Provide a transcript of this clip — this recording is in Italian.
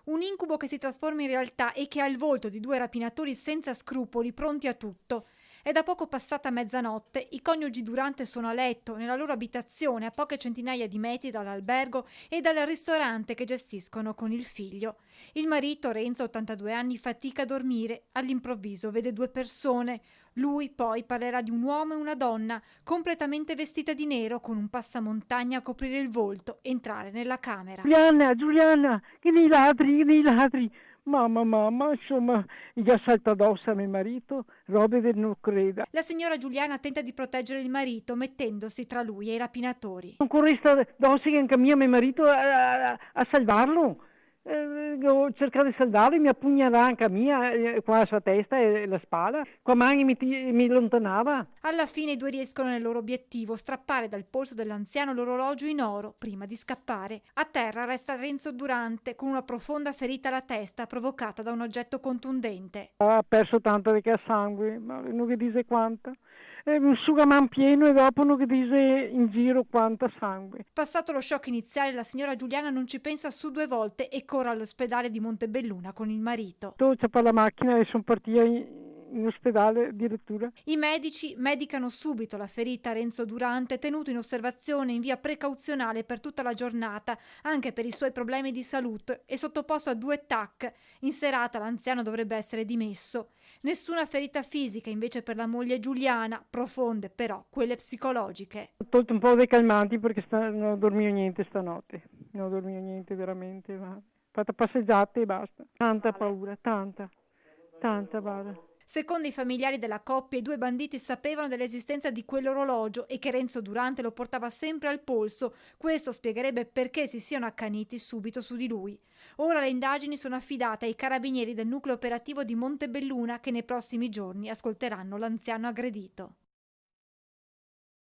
Un incubo che si trasforma in realtà e che ha il volto di due rapinatori senza scrupoli, pronti a tutto. È da poco passata mezzanotte, i coniugi Durante sono a letto nella loro abitazione a poche centinaia di metri dall'albergo e dal ristorante che gestiscono con il figlio. Il marito, Renzo, 82 anni, fatica a dormire. All'improvviso vede due persone. Lui poi parlerà di un uomo e una donna, completamente vestita di nero, con un passamontagna a coprire il volto, entrare nella camera. Giuliana, Giuliana, che nei ladri. Mamma, insomma, gli ha saltato addosso a mio marito, robe che non creda. La signora Giuliana tenta di proteggere il marito, mettendosi tra lui e i rapinatori. Non corresta addosso che cammina mio marito a salvarlo. Ho cercato di salvarlo, mi appugnalava anche a mia, qua sulla testa e la spalla, qua mani mi allontanava. Alla fine i due riescono nel loro obiettivo, strappare dal polso dell'anziano l'orologio in oro prima di scappare. A terra resta Renzo Durante con una profonda ferita alla testa provocata da un oggetto contundente. Ha perso tanto perché ha sangue, ma non che dice quanta. Un sugaman pieno e dopo non che dice in giro quanta sangue. Passato lo shock iniziale, la signora Giuliana non ci pensa su due volte e corre all'ospedale di Montebelluna con il marito. Tu c'è per la macchina e sono partita in ospedale addirittura. I medici medicano subito la ferita a Renzo Durante, tenuto in osservazione in via precauzionale per tutta la giornata, anche per i suoi problemi di salute, e sottoposto a 2 TAC. In serata l'anziano dovrebbe essere dimesso. Nessuna ferita fisica invece per la moglie Giuliana, profonde però quelle psicologiche. Ho tolto un po' dei calmanti perché non ho dormito niente stanotte. Non ho dormito niente veramente. Ho fatto passeggiate e basta. Tanta paura, tanta guarda. Secondo i familiari della coppia, i due banditi sapevano dell'esistenza di quell'orologio e che Renzo Durante lo portava sempre al polso. Questo spiegherebbe perché si siano accaniti subito su di lui. Ora le indagini sono affidate ai carabinieri del nucleo operativo di Montebelluna che nei prossimi giorni ascolteranno l'anziano aggredito.